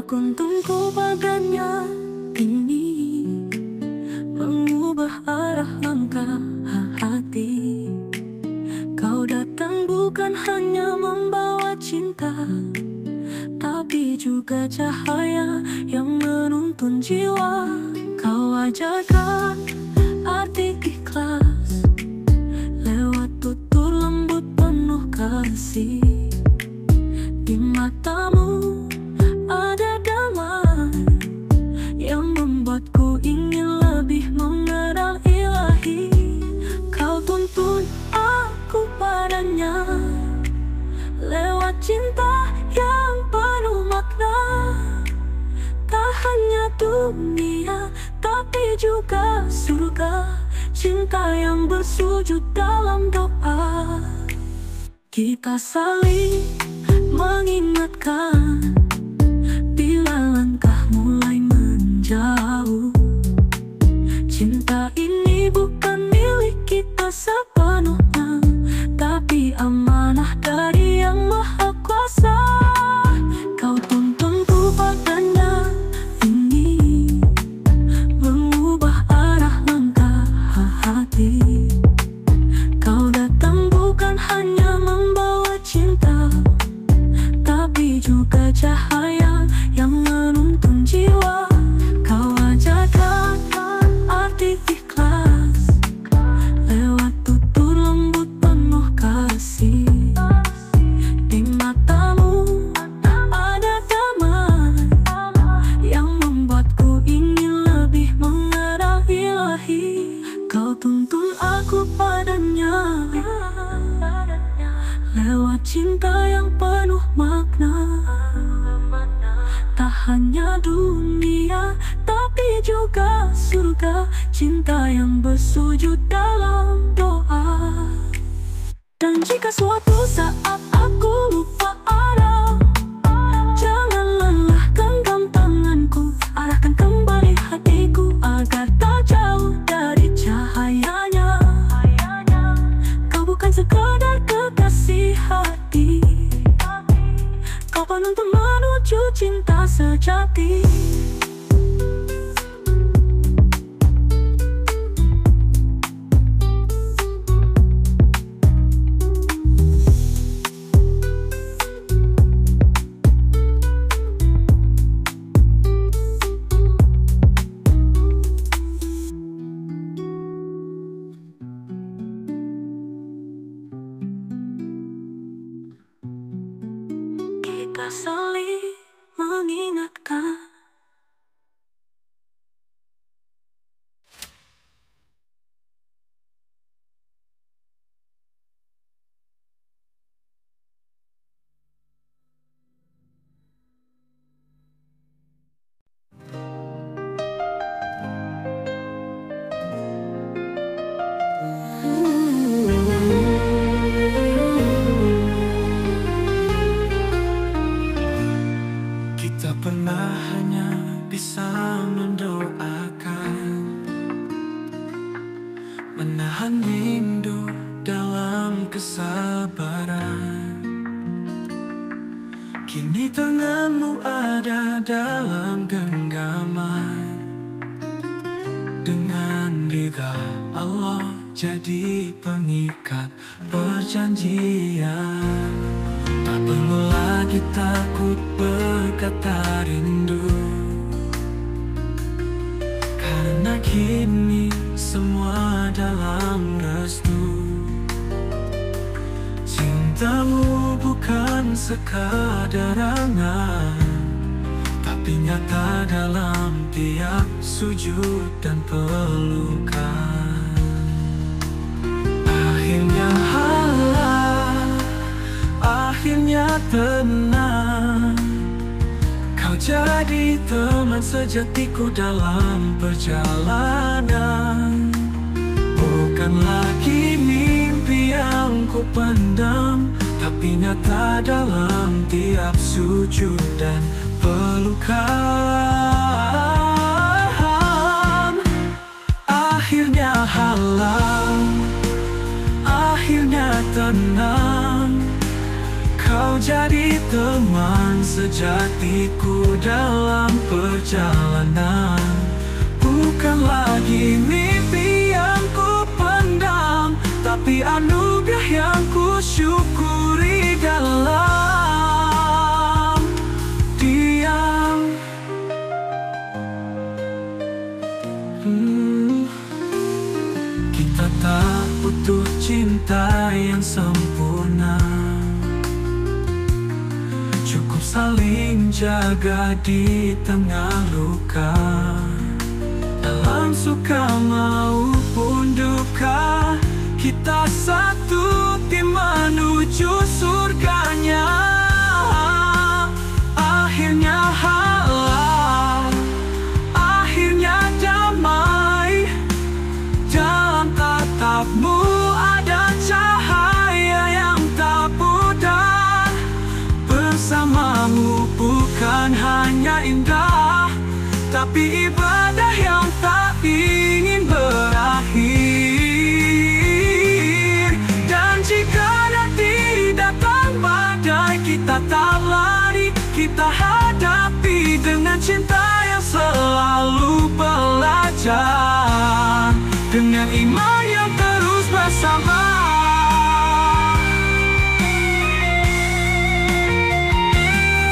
Kuntunku badannya ini mengubah arah langkah hati. Kau datang bukan hanya membawa cinta, tapi juga cahaya yang menuntun jiwa. Kau ajarkan arti ikhlas lewat tutur lembut penuh kasih. Di matamu ada damai yang membuatku ingin lebih mengenal Ilahi. Kau tuntun aku padanya lewat cinta yang penuh makna. Tak hanya dunia, tapi juga surga. Cinta yang bersujud dalam doa. Kita saling mengingatkan bila langkah mulai menjauh. Cinta ini bukan milik kita sepenuhnya, tapi amanah dari Yang Maha Kuasa. Kau tuntunku padanya ini mengubah arah langkah hati. Kau datang bukan hanya membawa cinta, tapi juga cahaya yang menuntun jiwa. Kau ajarkan arti ikhlas lewat tutur lembut penuh kasih. Di matamu ada damai yang membuatku ingin lebih mengenal Ilahi. Kau tuntun aku padanya lewat cinta yang penuh makna. Tak hanya dunia, tapi juga surga. Cinta yang bersujud dalam doa. Dan jika suatu saat aku lupa arah, jangan lelah genggam tanganku, arahkan kembali hatiku agar tak jauh dari cahayanya. Kau bukan sekadar kekasih hati, kau penuntun menuju cinta sejati. Kita saling mengingatkan. Kita pernah hanya bisa mendoakan, menahan rindu dalam kesabaran. Kini tanganmu ada dalam genggaman. Dengan ridha Allah jadi pengikat perjanjian. Tak perlu lagi takut berkata rindu, karena kini semua dalam restu. Cintamu bukan sekadar angan, tapi nyata dalam tiap sujud dan pelukan. Akhirnya halal, akhirnya tenang. Kau jadi teman sejatiku dalam perjalanan. Bukan lagi mimpi yang ku pendam, tapi nyata dalam tiap sujud dan pelukan. Akhirnya halal, akhirnya tenang. Kau Kau jadi teman sejatiku dalam perjalanan. Bukan lagi mimpi yang ku pendam, tapi anugerah yang ku syukuri dalam diam. Kita tak butuh cinta yang sempurna, cukup saling jaga di tengah luka. Dalam suka maupun duka, kita satu tim menuju surganya. Akhirnya halal, akhirnya damai. Dalam tatapmu ada cahaya yang tak pudar. Bersamamu bukan hanya indah, tapi ibadah yang tak ingin berakhir. Dan jika nanti datang badai, kita tak lari, kita hadapi dengan cinta yang selalu belajar, dengan iman yang terus bersama.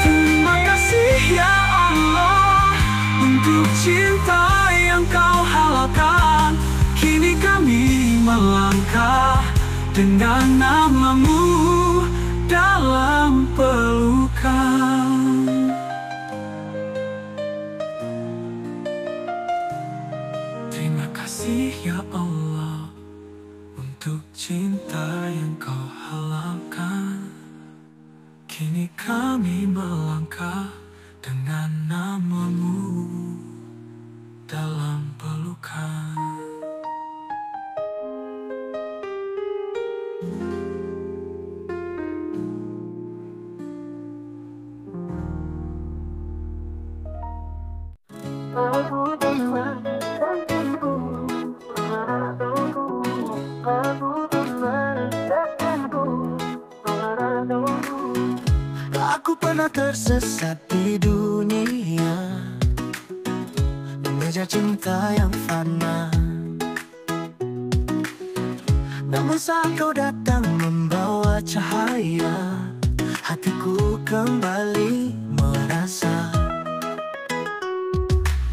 Terima kasih ya Allah untuk cinta yang kau halalkan. Kini kami melangkah dengan namamu dalam pelukan. Terima kasih ya Allah untuk cinta yang kau halalkan. Kini kami melangkah dengan namamu dalam pelukan. Aku pernah tersesat di dunia, mengejar cinta yang fana. Namun saat kau datang membawa cahaya, hatiku kembali merasa.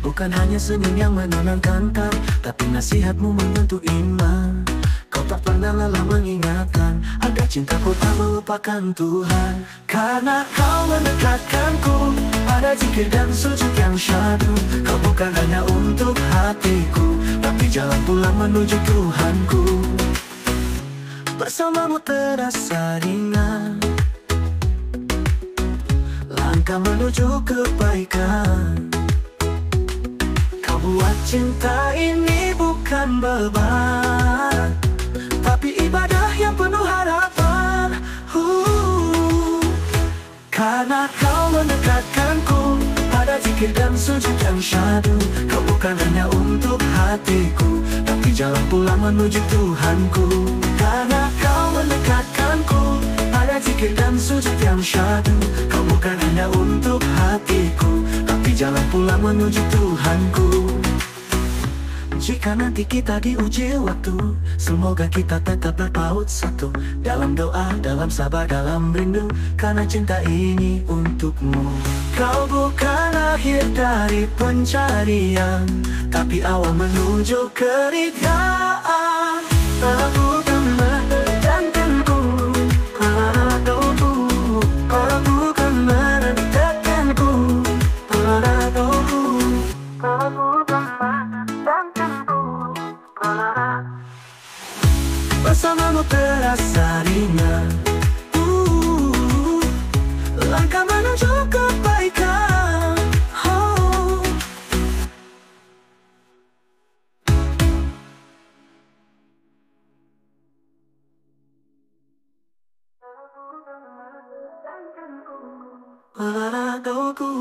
Bukan hanya senyum yang menenangkan kau, tapi nasihatmu menyentuh iman. Kau tak pernah lelah mengingatkan agar cintaku tak melupakan Tuhan. Karena kau mendekatkanku pada zikir dan sujud yang syahdu. Kau bukan hanya untuk hatiku, tapi jalan pulang menuju Tuhanku. Bersamamu terasa ringan, langkah menuju kebaikan. Kau buat cinta ini bukan beban, tapi ibadah yang penuh harapan. Karena kau mendekatkanku pada zikir dan sujud yang syahdu. Kau bukan hanya untuk hatiku, tapi jalan pulang menuju Tuhanku. Karena kau mendekatkanku pada zikir dan sujud yang syahdu. Kau bukan hanya untuk hatiku, tapi jalan pulang menuju Tuhanku. Jika nanti kita diuji waktu, semoga kita tetap berpaut satu, dalam doa, dalam sabar, dalam rindu, karena cinta ini untukmu. Kau bukan akhir dari pencarian, tapi awal menuju keridhaan. Aku kan menenangkanku, padaku. Aku kan menenangkanku, padaku. Aku kan menenangkanku, padaku. Bersamamu terasa ringan, langkah menuju kebaikan. Padaku,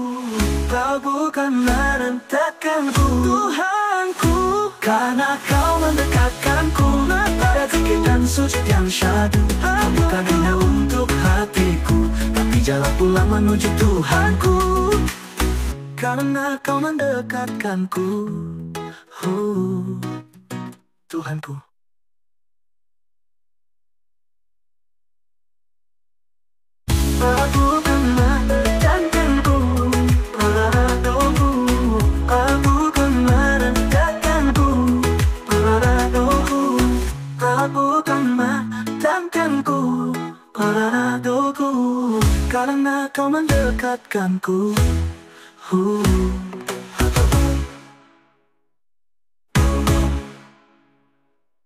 kau bukan merendahkanku, Tuhanku. Karena kau mendekatkanku pada zikir dan sujud yang syahdu. Kau bukan hanya untuk hatiku, tapi pulang menuju Tuhanku. Karena kau mendekatkanku, Tuhanku. Aku kan mendekatkanku, aku kan mendekatkanku, aku kan mendekatkanku, karena kau mendekatkanku.